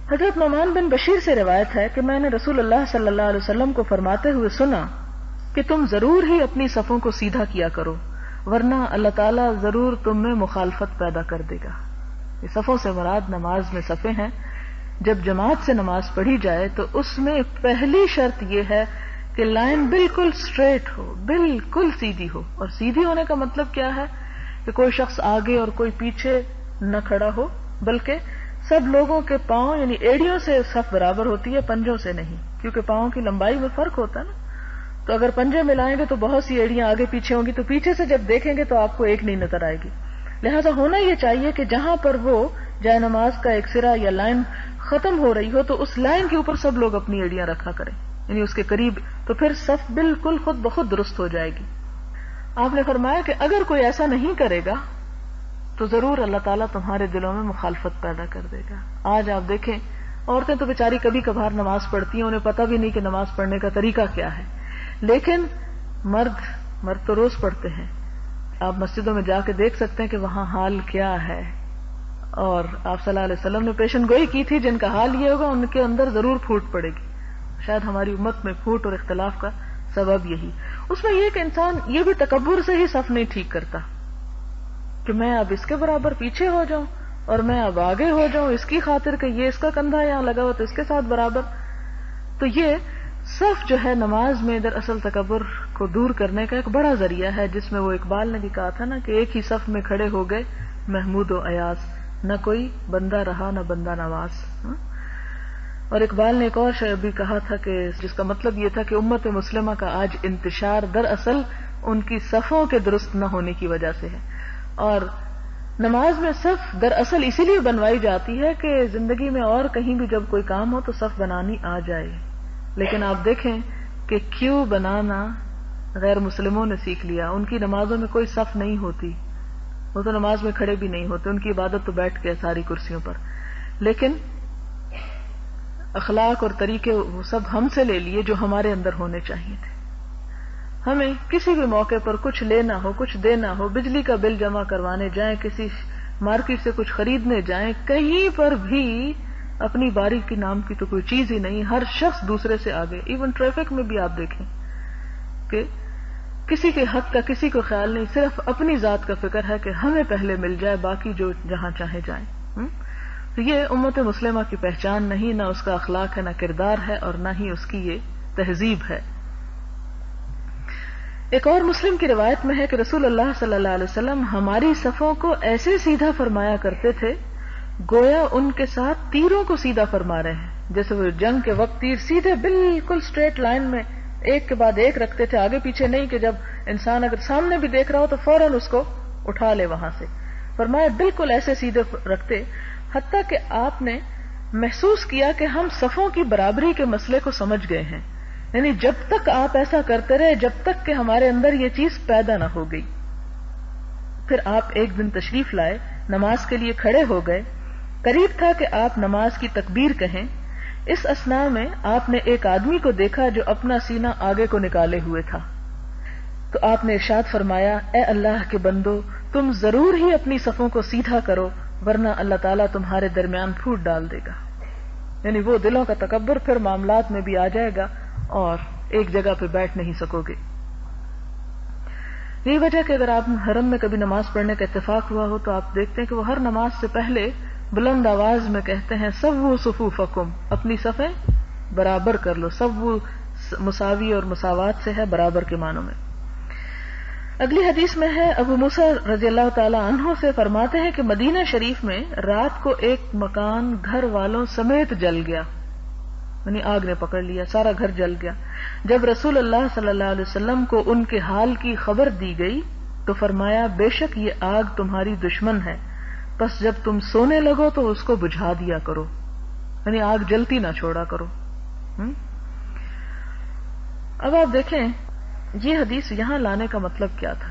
حضرت نعمان بن بشیر سے روایت ہے کہ میں نے رسول اللہ صلی اللہ علیہ وسلم کو فرماتے ہوئے سنا کہ تم ضرور ہی اپنی صفوں کو سیدھا کیا کرو, ورنہ اللہ تعالیٰ ضرور تم میں مخالفت پیدا کر دے گا. یہ صفوں سے مراد نماز میں صفیں ہیں. جب جماعت سے نماز پڑھی جائے تو اس میں پہلی شرط یہ ہے کہ لائن بالکل سٹریٹ ہو, بالکل سیدھی ہو. اور سیدھی ہونے کا مطلب کیا ہے کہ کوئی شخص آگے اور کوئی پیچھے نہ کھڑا ہو, بلکہ سب لوگوں کے پاؤں یعنی ایڑیوں سے صف برابر ہوتی ہے, پنجوں سے نہیں, کیونکہ پاؤں کی لمبائی میں فرق ہوتا ہے نا. تو اگر پنجے ملائیں گے تو بہت سی ایڑیاں آگے پیچھے ہوں گی, تو پیچھے سے جب دیکھیں گے تو آپ کو ایک نہیں نظر آئے گی. لہذا ہونا یہ چاہیے کہ جہاں پر وہ جائے نماز کا ایک سرا یا لائن ختم ہو رہی ہو تو اس لائن کے اوپر سب لوگ اپنی ایڑیاں رکھا کریں, یعنی اس کے قریب, تو پھر صف بالکل خود بخود درست ہو جائے گی. آپ نے فرمایا کہ اگر کوئی ایسا نہیں کرے گا تو ضرور اللہ تعالیٰ تمہارے دلوں میں مخالفت پیدا کر دے گا. آج آپ دیکھیں عورتیں تو بیچاری کبھی کبھار نماز پڑھتی ہیں, انہیں پتہ بھی نہیں کہ نماز پڑھنے کا طریقہ کیا ہے, لیکن مرد تو روز پڑھتے ہیں. آپ مسجدوں میں جا کے دیکھ سکتے ہیں کہ وہاں حال کیا ہے. اور آپ صلی اللہ علیہ وسلم نے پیشن گوئی کی تھی جن کا حال یہ ہوگا ان کے اندر ضرور پھوٹ پڑے گی. شاید ہماری امت میں پھوٹ اور اختلاف کا سبب یہی. اس میں یہ کہ انسان یہ بھی تکبر سے ہی صف نہیں ٹھیک کرتا کہ میں اب اس کے برابر پیچھے ہو جاؤں اور میں اب آگے ہو جاؤں اس کی خاطر کہ یہ اس کا کندھا یہاں لگا ہوا تو اس کے ساتھ برابر. تو یہ صف جو ہے نماز میں دراصل تکبر کو دور کرنے کا ایک بڑا ذریعہ ہے, جس میں وہ اقبال نے بھی کہا تھا نا کہ ایک ہی صف میں کھڑے ہو گئے محمود و ایاز, نہ کوئی بندہ رہا نہ بندہ نواز. اور اقبال نے ایک اور شعر بھی کہا تھا کہ جس کا مطلب یہ تھا کہ امت مسلمہ کا آج انتشار دراصل ان کی صفوں کے درست نہ ہونے کی وجہ سے ہے. اور نماز میں صف دراصل اسی لیے بنوائی جاتی ہے کہ زندگی میں اور کہیں بھی جب کوئی کام ہو تو صف بنانی آ جائے. لیکن آپ دیکھیں کہ کیوں بنانا غیر مسلموں نے سیکھ لیا. ان کی نمازوں میں کوئی صف نہیں ہوتی, وہ تو نماز میں کھڑے بھی نہیں ہوتے, ان کی عبادت تو بیٹھ کے ساری کرسیوں پر. لیکن اخلاق اور طریقے وہ سب ہم سے لے لیے جو ہمارے اندر ہونے چاہیے تھے. ہمیں کسی بھی موقع پر کچھ لینا ہو, کچھ دینا ہو, بجلی کا بل جمع کروانے جائیں, کسی مارکیٹ سے کچھ خریدنے جائیں, کہیں پر بھی اپنی باری کی نام کی تو کوئی چیز ہی نہیں. ہر شخص دوسرے سے آگے. ایون ٹریفک میں بھی آپ دیکھیں کہ کسی کے حق کا کسی کو خیال نہیں, صرف اپنی ذات کا فکر ہے کہ ہمیں پہلے مل جائے, باقی جو جہاں چاہے جائیں. تو یہ امت مسلمہ کی پہچان نہیں, نہ اس کا اخلاق ہے, نہ کردار ہے, اور نہ ہی اس کی یہ تہذیب ہے. ایک اور مسلم کی روایت میں ہے کہ رسول اللہ صلی اللہ علیہ وسلم ہماری صفوں کو ایسے سیدھا فرمایا کرتے تھے گویا ان کے ساتھ تیروں کو سیدھا فرما رہے ہیں. جیسے وہ جنگ کے وقت تیر سیدھے بالکل سٹریٹ لائن میں ایک کے بعد ایک رکھتے تھے, آگے پیچھے نہیں کہ جب انسان اگر سامنے بھی دیکھ رہا ہو تو فوراً اس کو اٹھا لے وہاں سے. فرمایا بالکل ایسے سیدھے رکھتے, حتیٰ کہ آپ نے محسوس کیا کہ ہم صفوں کی برابری کے مسئلے کو سمجھ گئے ہیں. یعنی جب تک آپ ایسا کرتے رہے جب تک کہ ہمارے اندر یہ چیز پیدا نہ ہو گئی. پھر آپ ایک دن تشریف لائے, نماز کے لیے کھڑے ہو گئے, قریب تھا کہ آپ نماز کی تکبیر کہیں. اس اثناء میں آپ نے ایک آدمی کو دیکھا جو اپنا سینہ آگے کو نکالے ہوئے تھا. تو آپ نے ارشاد فرمایا, اے اللہ کے بندو, تم ضرور ہی اپنی صفوں کو سیدھا کرو ورنہ اللہ تعالیٰ تمہارے درمیان پھوٹ ڈال دے گا. یعنی وہ دلوں کا تکبر پھر معاملات میں بھی آ جائے گا اور ایک جگہ پہ بیٹھ نہیں سکو گے. یہی وجہ کہ اگر آپ حرم میں کبھی نماز پڑھنے کا اتفاق ہوا ہو تو آپ دیکھتے ہیں کہ وہ ہر نماز سے پہلے بلند آواز میں کہتے ہیں سووا صفوفکم، اپنی صفیں برابر کر لو. سووا مساوی اور مساوات سے ہے، برابر کے معنوں میں. اگلی حدیث میں ہے ابو موسیٰ رضی اللہ تعالی عنہ سے فرماتے ہیں کہ مدینہ شریف میں رات کو ایک مکان گھر والوں سمیت جل گیا، یعنی آگ نے پکڑ لیا، سارا گھر جل گیا. جب رسول اللہ صلی اللہ علیہ وسلم کو ان کے حال کی خبر دی گئی تو فرمایا بے شک یہ آگ تمہاری دشمن ہے، پس جب تم سونے لگو تو اس کو بجھا دیا کرو، یعنی آگ جلتی نہ چھوڑا کرو. اب آپ دیکھیں یہ حدیث یہاں لانے کا مطلب کیا تھا.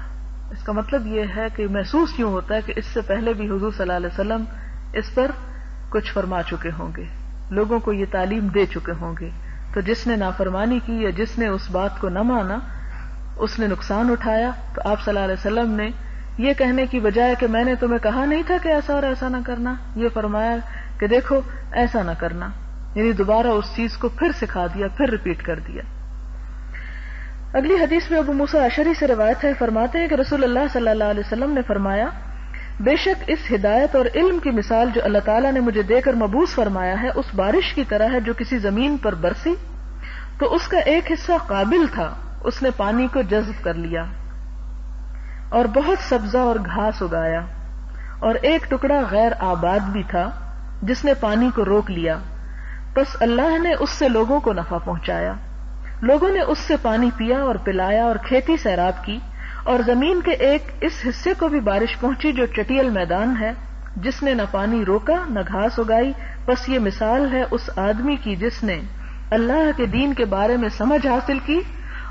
اس کا مطلب یہ ہے کہ محسوس یوں ہوتا ہے کہ اس سے پہلے بھی حضور صلی اللہ علیہ وسلم اس پر کچھ فرما چکے ہوں گے، لوگوں کو یہ تعلیم دے چکے ہوں گے. تو جس نے نافرمانی کی یا جس نے اس بات کو نہ مانا اس نے نقصان اٹھایا. تو آپ صلی اللہ علیہ وسلم نے یہ کہنے کی بجائے کہ میں نے تمہیں کہا نہیں تھا کہ ایسا اور ایسا نہ کرنا، یہ فرمایا کہ دیکھو ایسا نہ کرنا، یعنی دوبارہ اس چیز کو پھر سکھا دیا، پھر ریپیٹ کر دیا. اگلی حدیث میں ابو موسیٰ اشعری سے روایت ہے، فرماتے ہیں کہ رسول اللہ صلی اللہ علیہ وسلم نے فرمایا بے شک اس ہدایت اور علم کی مثال جو اللہ تعالیٰ نے مجھے دے کر مبعوث فرمایا ہے اس بارش کی طرح ہے جو کسی زمین پر برسی تو اس کا ایک حصہ قابل تھا، اس نے پانی کو جذب کر لیا اور بہت سبزہ اور گھاس اگایا، اور ایک ٹکڑا غیر آباد بھی تھا جس نے پانی کو روک لیا، بس اللہ نے اس سے لوگوں کو نفع پہنچایا. لوگوں نے اس سے پانی پیا اور پلایا اور کھیتی سیراب کی، اور زمین کے ایک اس حصے کو بھی بارش پہنچی جو چٹیل میدان ہے، جس نے نہ پانی روکا نہ گھاس اگائی. بس یہ مثال ہے اس آدمی کی جس نے اللہ کے دین کے بارے میں سمجھ حاصل کی،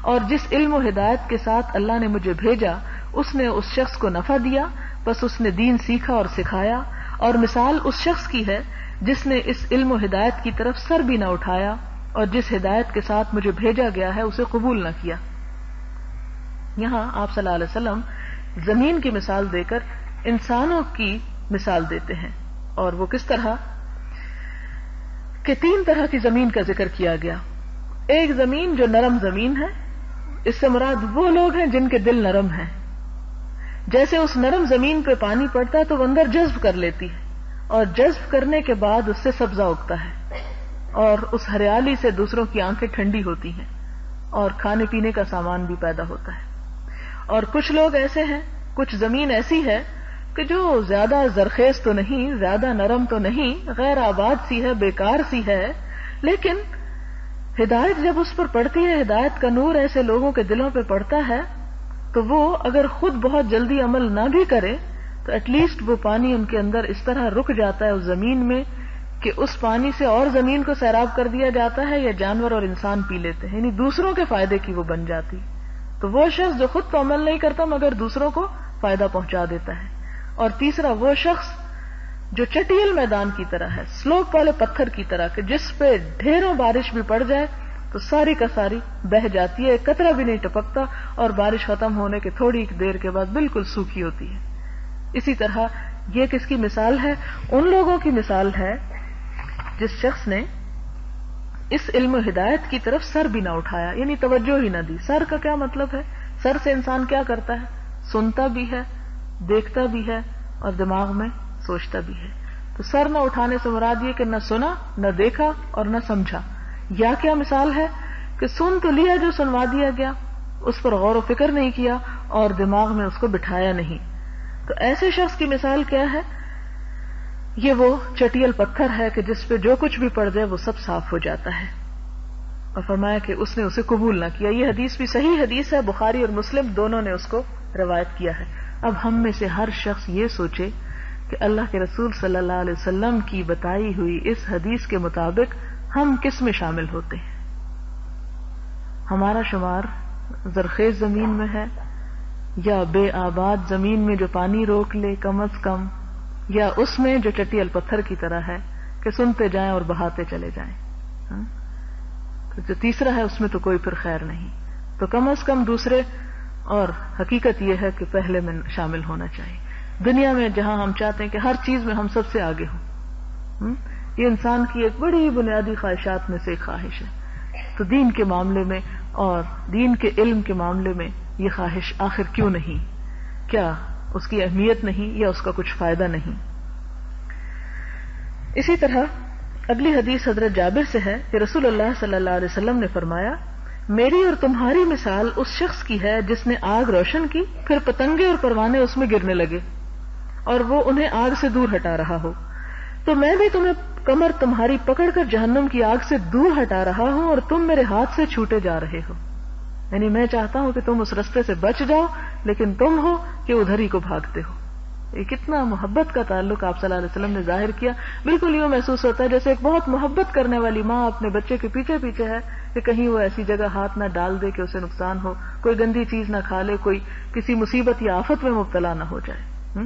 اور جس علم و ہدایت کے ساتھ اللہ نے مجھے بھیجا اس نے اس شخص کو نفع دیا، بس اس نے دین سیکھا اور سکھایا. اور مثال اس شخص کی ہے جس نے اس علم و ہدایت کی طرف سر بھی نہ اٹھایا، اور جس ہدایت کے ساتھ مجھے بھیجا گیا ہے اسے قبول نہ کیا. یہاں آپ صلی اللہ علیہ وسلم زمین کی مثال دے کر انسانوں کی مثال دیتے ہیں، اور وہ کس طرح کہ 3 طرح کی زمین کا ذکر کیا گیا. ایک زمین جو نرم زمین ہے، اس سے مراد وہ لوگ ہیں جن کے دل نرم ہیں. جیسے اس نرم زمین پہ پانی پڑتا ہے تو وہ اندر جذب کر لیتی ہے، اور جذب کرنے کے بعد اس سے سبزہ اگتا ہے، اور اس ہریالی سے دوسروں کی آنکھیں ٹھنڈی ہوتی ہیں اور کھانے پینے کا سامان بھی پیدا ہوتا ہے. اور کچھ لوگ ایسے ہیں، کچھ زمین ایسی ہے کہ جو زیادہ زرخیز تو نہیں، زیادہ نرم تو نہیں، غیر آباد سی ہے، بیکار سی ہے، لیکن ہدایت جب اس پر پڑتی ہے، ہدایت کا نور ایسے لوگوں کے دلوں پہ پڑتا ہے تو وہ اگر خود بہت جلدی عمل نہ بھی کرے تو ایٹ لیسٹ وہ پانی ان کے اندر اس طرح رک جاتا ہے اس زمین میں کہ اس پانی سے اور زمین کو سیراب کر دیا جاتا ہے، یا جانور اور انسان پی لیتے ہیں، یعنی دوسروں کے فائدے کی وہ بن جاتی. تو وہ شخص جو خود تو عمل نہیں کرتا مگر دوسروں کو فائدہ پہنچا دیتا ہے. اور تیسرا وہ شخص جو چٹیل میدان کی طرح ہے، سلوپ والے پتھر کی طرح، کہ جس پہ ڈھیروں بارش بھی پڑ جائے تو ساری کا ساری بہہ جاتی ہے، ایک قطرہ بھی نہیں ٹپکتا، اور بارش ختم ہونے کے تھوڑی دیر کے بعد بالکل سوکھی ہوتی ہے. اسی طرح یہ کس کی مثال ہے؟ ان لوگوں کی مثال ہے جس شخص نے اس علم و ہدایت کی طرف سر بھی نہ اٹھایا، یعنی توجہ ہی نہ دی. سر کا کیا مطلب ہے؟ سر سے انسان کیا کرتا ہے؟ سنتا بھی ہے، دیکھتا بھی ہے، اور دماغ میں سوچتا بھی ہے. تو سر نہ اٹھانے سے مراد یہ کہ نہ سنا، نہ دیکھا اور نہ سمجھا. یا کیا مثال ہے کہ سن تو لیا، جو سنوا دیا گیا اس پر غور و فکر نہیں کیا اور دماغ میں اس کو بٹھایا نہیں. تو ایسے شخص کی مثال کیا ہے؟ یہ وہ چٹیل پتھر ہے کہ جس پہ جو کچھ بھی پڑ جائے وہ سب صاف ہو جاتا ہے. اور فرمایا کہ اس نے اسے قبول نہ کیا. یہ حدیث بھی صحیح حدیث ہے، بخاری اور مسلم دونوں نے اس کو روایت کیا ہے. اب ہم میں سے ہر شخص یہ سوچے کہ اللہ کے رسول صلی اللہ علیہ وسلم کی بتائی ہوئی اس حدیث کے مطابق ہم کس میں شامل ہوتے ہیں. ہمارا شمار زرخیز زمین میں ہے، یا بے آباد زمین میں جو پانی روک لے کم از کم، یا اس میں جو چٹیل پتھر کی طرح ہے کہ سنتے جائیں اور بہاتے چلے جائیں. تو جو تیسرا ہے اس میں تو کوئی پھر خیر نہیں. تو کم از کم دوسرے، اور حقیقت یہ ہے کہ پہلے میں شامل ہونا چاہیے. دنیا میں جہاں ہم چاہتے ہیں کہ ہر چیز میں ہم سب سے آگے ہوں، یہ انسان کی ایک بڑی بنیادی خواہشات میں سے ایک خواہش ہے. تو دین کے معاملے میں اور دین کے علم کے معاملے میں یہ خواہش آخر کیوں نہیں؟ کیا اس کی اہمیت نہیں یا اس کا کچھ فائدہ نہیں؟ اسی طرح اگلی حدیث حضرت جابر سے ہے کہ رسول اللہ صلی اللہ علیہ وسلم نے فرمایا میری اور تمہاری مثال اس شخص کی ہے جس نے آگ روشن کی، پھر پتنگے اور پروانے اس میں گرنے لگے اور وہ انہیں آگ سے دور ہٹا رہا ہو، تو میں بھی تمہیں کمر تمہاری پکڑ کر جہنم کی آگ سے دور ہٹا رہا ہوں اور تم میرے ہاتھ سے چھوٹے جا رہے ہو. یعنی میں چاہتا ہوں کہ تم اس رستے سے بچ جاؤ، لیکن تم ہو کہ ادھر ہی کو بھاگتے ہو. یہ کتنا محبت کا تعلق آپ صلی اللہ علیہ وسلم نے ظاہر کیا. بالکل یوں محسوس ہوتا ہے جیسے ایک بہت محبت کرنے والی ماں اپنے بچے کے پیچھے پیچھے ہے کہ کہیں وہ ایسی جگہ ہاتھ نہ ڈال دے کہ اسے نقصان ہو، کوئی گندی چیز نہ کھا لے، کوئی کسی مصیبت یا آفت میں مبتلا نہ ہو جائے.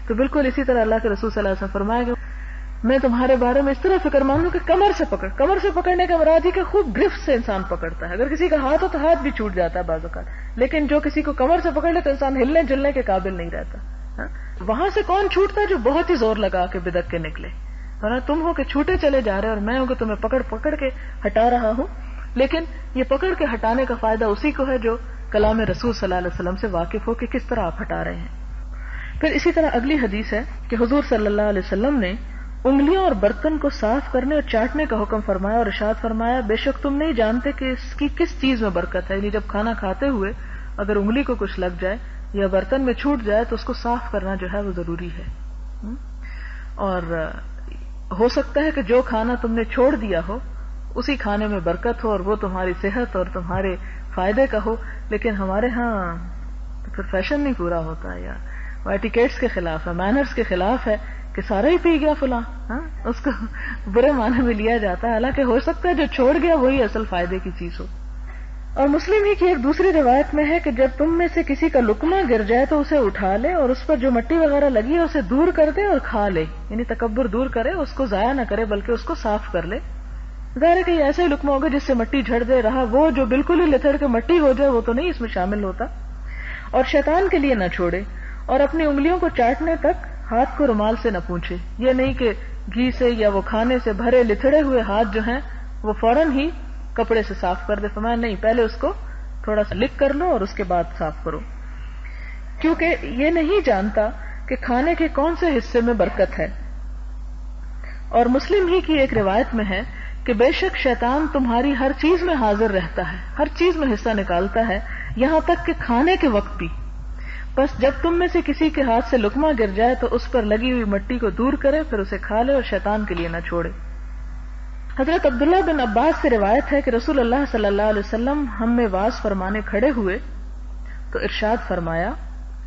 تو بالکل اسی طرح اللہ کے رسول صلی اللہ علیہ وسلم فرمایا کہ میں تمہارے بارے میں اس طرح فکر مند ہوں کہ کمر سے پکڑنے کا مراد ہی کہ خوب گرفت سے انسان پکڑتا ہے. اگر کسی کا ہاتھ ہو تو ہاتھ بھی چھوٹ جاتا ہے بعض اوقات، لیکن جو کسی کو کمر سے پکڑ لے تو انسان ہلنے جلنے کے قابل نہیں رہتا. وہاں سے کون چھوٹتا ہے؟ جو بہت ہی زور لگا کے بدک کے نکلے. ورنہ تم ہو کہ چھوٹے چلے جا رہے اور میں ہوں کہ تمہیں پکڑ کے ہٹا رہا ہوں. لیکن یہ پکڑ کے ہٹانے کا فائدہ اسی کو ہے جو کلام رسول صلی اللہ علیہ وسلم سے واقف ہو کہ کس طرح آپ ہٹا رہے ہیں. پھر اسی طرح اگلی حدیث ہے کہ حضور صلی اللہ علیہ وسلم نے انگلیوں اور برتن کو صاف کرنے اور چاٹنے کا حکم فرمایا اور ارشاد فرمایا بے شک تم نہیں جانتے کہ اس کی کس چیز میں برکت ہے. یعنی جب کھانا کھاتے ہوئے اگر انگلی کو کچھ لگ جائے یا برتن میں چھوٹ جائے تو اس کو صاف کرنا جو ہے وہ ضروری ہے. اور ہو سکتا ہے کہ جو کھانا تم نے چھوڑ دیا ہو اسی کھانے میں برکت ہو اور وہ تمہاری صحت اور تمہارے فائدے کا ہو، لیکن ہمارے ہاں تو پھر فیشن نہیں پورا ہوتا یا ایٹیکیٹس کے خلاف ہے، مینرز کے خلاف ہے کہ سارا ہی پی گیا فلاں، اس کو برے معنی میں لیا جاتا ہے، حالانکہ ہو سکتا ہے جو چھوڑ گیا وہی اصل فائدے کی چیز ہو. اور مسلم ہی کی ایک دوسری روایت میں ہے کہ جب تم میں سے کسی کا لقمہ گر جائے تو اسے اٹھا لے اور اس پر جو مٹی وغیرہ لگی ہے اسے دور کر دے اور کھا لے. یعنی تکبر دور کرے، اس کو ضائع نہ کرے بلکہ اس کو صاف کر لے. ظاہر ہے کہ یہ ایسا ہی لقمہ ہوگا جس سے مٹی جھڑ دے رہا، وہ جو بالکل ہی لتھڑ کے مٹی ہو جائے وہ تو نہیں اس میں شامل ہوتا. اور شیطان کے لیے نہ چھوڑے اور اپنی انگلیوں کو چاٹنے تک ہاتھ کو رومال سے نہ پونچھے. یہ نہیں کہ گھی سے یا وہ کھانے سے بھرے لتھڑے ہوئے ہاتھ جو ہیں وہ فوراً ہی کپڑے سے صاف کر دے. فرمایا نہیں، پہلے اس کو تھوڑا سا لکھ کر لو اور اس کے بعد صاف کرو، کیونکہ یہ نہیں جانتا کہ کھانے کے کون سے حصے میں برکت ہے. اور مسلم ہی کی ایک روایت میں ہے کہ بے شک شیطان تمہاری ہر چیز میں حاضر رہتا ہے، ہر چیز میں حصہ نکالتا ہے، یہاں تک کہ کھانے کے وقت بھی. بس جب تم میں سے کسی کے ہاتھ سے لقمہ گر جائے تو اس پر لگی ہوئی مٹی کو دور کرے، پھر اسے کھا لے اور شیطان کے لیے نہ چھوڑے. حضرت عبداللہ بن عباس سے روایت ہے کہ رسول اللہ صلی اللہ علیہ وسلم ہم میں واز فرمانے کھڑے ہوئے تو ارشاد فرمایا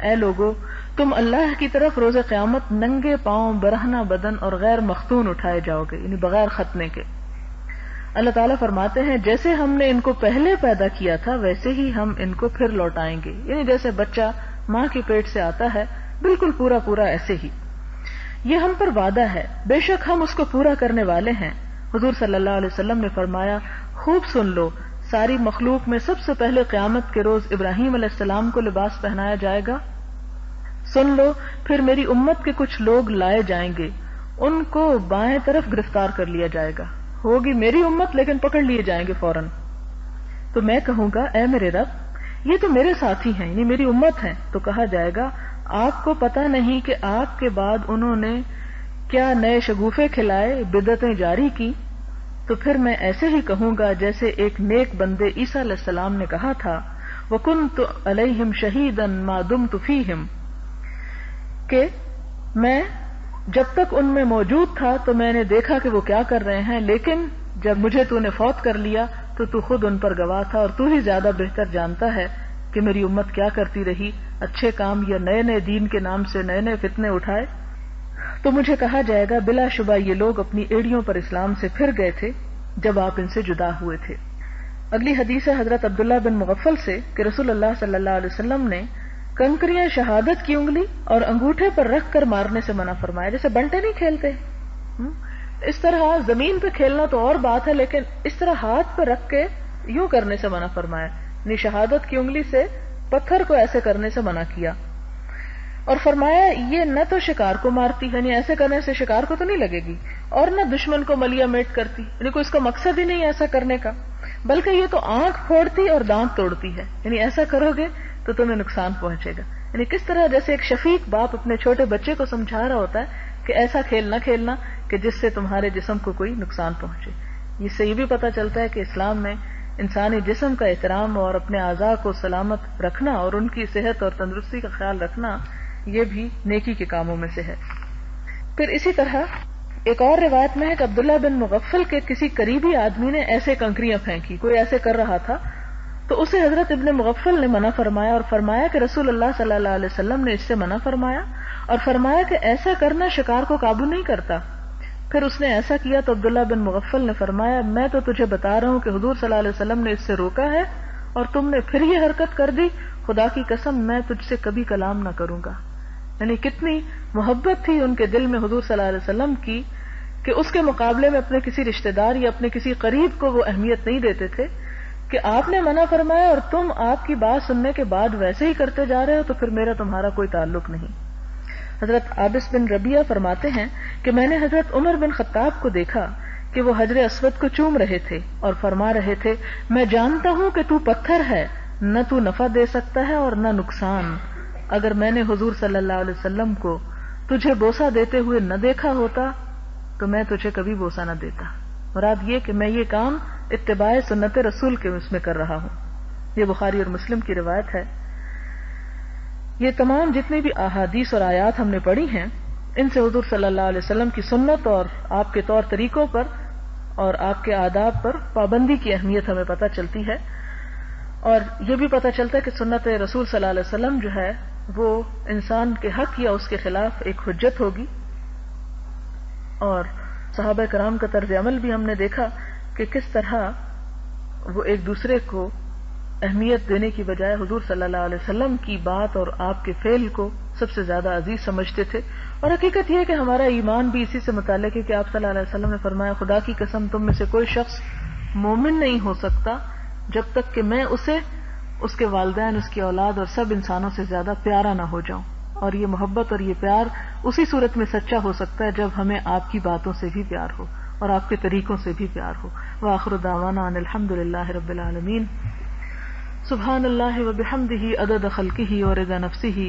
اے لوگو، تم اللہ کی طرف روز قیامت ننگے پاؤں برہنہ بدن اور غیر مختون اٹھائے جاؤ گے، یعنی بغیر ختنے کے. اللہ تعالیٰ فرماتے ہیں جیسے ہم نے ان کو پہلے پیدا کیا تھا ویسے ہی ہم ان کو پھر لوٹائیں گے. یعنی جیسے بچہ ماں کے پیٹ سے آتا ہے بالکل پورا ایسے ہی. یہ ہم پر وعدہ ہے، بے شک ہم اس کو پورا کرنے والے ہیں. حضور صلی اللہ علیہ وسلم نے فرمایا خوب سن لو، ساری مخلوق میں سب سے پہلے قیامت کے روز ابراہیم علیہ السلام کو لباس پہنایا جائے گا. سن لو، پھر میری امت کے کچھ لوگ لائے جائیں گے، ان کو بائیں طرف گرفتار کر لیا جائے گا. ہوگی میری امت لیکن پکڑ لیے جائیں گے فوراً. تو میں کہوں گا اے میرے رب، یہ تو میرے ساتھی ہیں، یعنی میری امت ہیں. تو کہا جائے گا آپ کو پتہ نہیں کہ آپ کے بعد انہوں نے کیا نئے شگوفے کھلائے، بدعتیں جاری کی. تو پھر میں ایسے ہی کہوں گا جیسے ایک نیک بندے عیسیٰ علیہ السلام نے کہا تھا وَكُنْتُ عَلَيْهِمْ شَهِيدًا مَا دُمْتُ فِيهِمْ، کہ میں جب تک ان میں موجود تھا تو میں نے دیکھا کہ وہ کیا کر رہے ہیں، لیکن جب مجھے تو نے فوت کر لیا تو تو خود ان پر گواہ تھا اور تو ہی زیادہ بہتر جانتا ہے کہ میری امت کیا کرتی رہی، اچھے کام یا نئے دین کے نام سے نئے فتنے اٹھائے. تو مجھے کہا جائے گا بلا شبہ یہ لوگ اپنی ایڑیوں پر اسلام سے پھر گئے تھے جب آپ ان سے جدا ہوئے تھے. اگلی حدیث ہے حضرت عبداللہ بن مغفل سے کہ رسول اللہ صلی اللہ علیہ وسلم نے کنکریاں شہادت کی انگلی اور انگوٹھے پر رکھ کر مارنے سے منع فرمایا. جیسے بنٹے نہیں کھیلتے اس طرح زمین پہ کھیلنا تو اور بات ہے، لیکن اس طرح ہاتھ پہ رکھ کے یوں کرنے سے منع فرمایا. یعنی شہادت کی انگلی سے پتھر کو ایسے کرنے سے منع کیا اور فرمایا یہ نہ تو شکار کو مارتی، یعنی ایسے کرنے سے شکار کو تو نہیں لگے گی، اور نہ دشمن کو ملیا میٹ کرتی، یعنی کوئی اس کا مقصد ہی نہیں ایسا کرنے کا، بلکہ یہ تو آنکھ پھوڑتی اور دانت توڑتی ہے. یعنی ایسا کرو گے تو تمہیں نقصان پہنچے گا. یعنی کس طرح جیسے ایک شفیق باپ اپنے چھوٹے بچے کو سمجھا رہا ہوتا ہے کہ ایسا کھیل نہ کھیلنا کہ جس سے تمہارے جسم کو کوئی نقصان پہنچے. اس سے یہ بھی پتہ چلتا ہے کہ اسلام میں انسانی جسم کا احترام اور اپنے اعضاء کو سلامت رکھنا اور ان کی صحت اور تندرستی کا خیال رکھنا یہ بھی نیکی کے کاموں میں سے ہے. پھر اسی طرح ایک اور روایت میں ہے کہ عبداللہ بن مغفل کے کسی قریبی آدمی نے ایسے کنکریاں پھینکی، کوئی ایسے کر رہا تھا تو اسے حضرت ابن مغفل نے منع فرمایا اور فرمایا کہ رسول اللہ صلی اللہ علیہ وسلم نے اس سے منع فرمایا اور فرمایا کہ ایسا کرنا شکار کو قابو نہیں کرتا. پھر اس نے ایسا کیا تو عبداللہ بن مغفل نے فرمایا میں تو تجھے بتا رہا ہوں کہ حضور صلی اللہ علیہ وسلم نے اس سے روکا ہے اور تم نے پھر یہ حرکت کر دی، خدا کی قسم میں تجھ سے کبھی کلام نہ کروں گا. یعنی کتنی محبت تھی ان کے دل میں حضور صلی اللہ علیہ وسلم کی کہ اس کے مقابلے میں اپنے کسی رشتہ دار یا اپنے کسی قریب کو وہ اہمیت نہیں دیتے تھے کہ آپ نے منع فرمایا اور تم آپ کی بات سننے کے بعد ویسے ہی کرتے جا رہے ہو تو پھر میرا تمہارا کوئی تعلق نہیں. حضرت عابس بن ربیعہ فرماتے ہیں کہ میں نے حضرت عمر بن خطاب کو دیکھا کہ وہ حجر اسود کو چوم رہے تھے اور فرما رہے تھے میں جانتا ہوں کہ تو پتھر ہے، نہ تو نفع دے سکتا ہے اور نہ نقصان. اگر میں نے حضور صلی اللہ علیہ وسلم کو تجھے بوسہ دیتے ہوئے نہ دیکھا ہوتا تو میں تجھے کبھی بوسہ نہ دیتا. مراد یہ کہ میں یہ کام اتباع سنت رسول کے اس میں کر رہا ہوں. یہ بخاری اور مسلم کی روایت ہے. یہ تمام جتنی بھی احادیث اور آیات ہم نے پڑھی ہیں ان سے حضور صلی اللہ علیہ وسلم کی سنت اور آپ کے طور طریقوں پر اور آپ کے آداب پر پابندی کی اہمیت ہمیں پتہ چلتی ہے. اور یہ بھی پتہ چلتا ہے کہ سنت رسول صلی اللہ علیہ وسلم جو ہے وہ انسان کے حق یا اس کے خلاف ایک حجت ہوگی. اور صحابہ کرام کا طرز عمل بھی ہم نے دیکھا کہ کس طرح وہ ایک دوسرے کو اہمیت دینے کی بجائے حضور صلی اللہ علیہ وسلم کی بات اور آپ کے فعل کو سب سے زیادہ عزیز سمجھتے تھے. اور حقیقت یہ ہے کہ ہمارا ایمان بھی اسی سے متعلق ہے کہ آپ صلی اللہ علیہ وسلم نے فرمایا خدا کی قسم تم میں سے کوئی شخص مومن نہیں ہو سکتا جب تک کہ میں اسے، اس کے والدین، اس کی اولاد اور سب انسانوں سے زیادہ پیارا نہ ہو جاؤں. اور یہ محبت اور یہ پیار اسی صورت میں سچا ہو سکتا ہے جب ہمیں آپ کی باتوں سے بھی پیار ہو اور آپ کے طریقوں سے بھی پیار ہو. وآخر دعوانا ان الحمد للہ رب العالمین. سبحان اللہ وبحمدہ عدد خلقہ ورضا نفسہ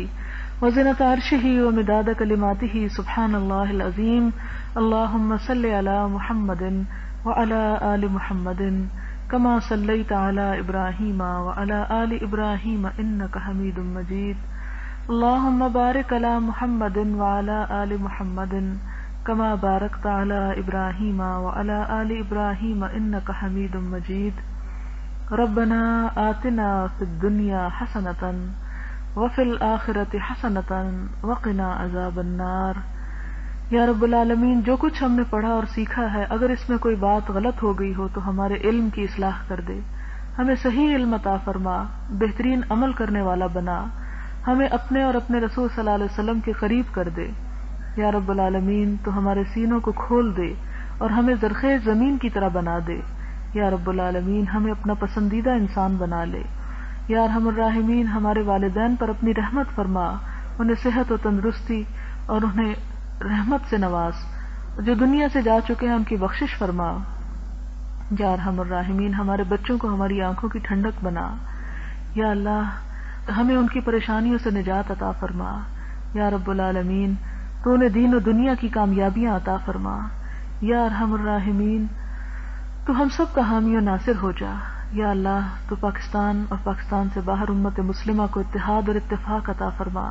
وزنۃ عرشہ ومداد کلماتہ. سبحان اللہ العظیم. اللہم صل علی محمد وعلی آل محمد کما صلیت علی ابراہیم وعلی آل ابراہیم انک حمید مجید. اللہم بارک علی محمد وعلی آل محمد کما بارکت علی ابراہیم وعلی آل ابراہیم انک حمید مجید. ربنا آتنا فی الدنیا حسنۃ وفی الآخرۃ حسنۃ وقنا عذاب النار. یا رب العالمین جو کچھ ہم نے پڑھا اور سیکھا ہے اگر اس میں کوئی بات غلط ہو گئی ہو تو ہمارے علم کی اصلاح کر دے. ہمیں صحیح علم عطا فرما، بہترین عمل کرنے والا بنا، ہمیں اپنے اور اپنے رسول صلی اللہ علیہ وسلم کے قریب کر دے. یا رب العالمین تو ہمارے سینوں کو کھول دے اور ہمیں زرخیز زمین کی طرح بنا دے. یا رب العالمین ہمیں اپنا پسندیدہ انسان بنا لے. یا ارحم الراحمین ہمارے والدین پر اپنی رحمت فرما، انہیں صحت و تندرستی اور انہیں رحمت سے نواز. جو دنیا سے جا چکے ہیں ان کی بخشش فرما. یا ارحم الراحمین ہمارے بچوں کو ہماری آنکھوں کی ٹھنڈک بنا. یا اللہ ہمیں ان کی پریشانیوں سے نجات عطا فرما. یا رب العالمین تو انہیں دین و دنیا کی کامیابیاں عطا فرما. یا ارحم الراحمین تو ہم سب کا حامی و ناصر ہو جا. یا اللہ تو پاکستان اور پاکستان سے باہر امت مسلمہ کو اتحاد اور اتفاق عطا فرما.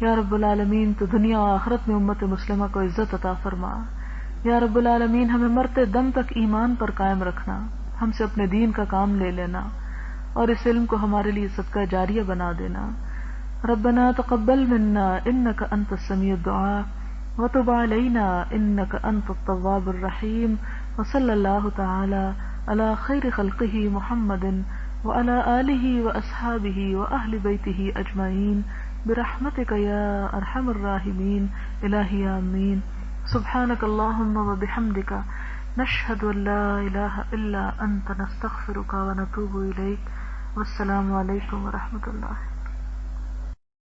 یا رب العالمین تو دنیا و آخرت میں امت مسلمہ کو عزت عطا فرما. یا رب العالمین ہمیں مرتے دم تک ایمان پر قائم رکھنا، ہم سے اپنے دین کا کام لے لینا اور اس علم کو ہمارے لیے صدقہ جاریہ بنا دینا. ربنا تقبل منا انک انت السمیع الدعاء وتب علینا انک انت التواب الرحیم. وصلی اللہ تعالی علی خیر خلقہ محمد وعلی آلہ واصحابہ واہل بیتہ اجمعین برحمتک یا ارحم الراحمین. الہی آمین. سبحانک اللہم وبحمدک نشہد ان لا الہ الا انت نستغفرک ونتوب الیک. والسلام علیکم ورحمۃ اللہ.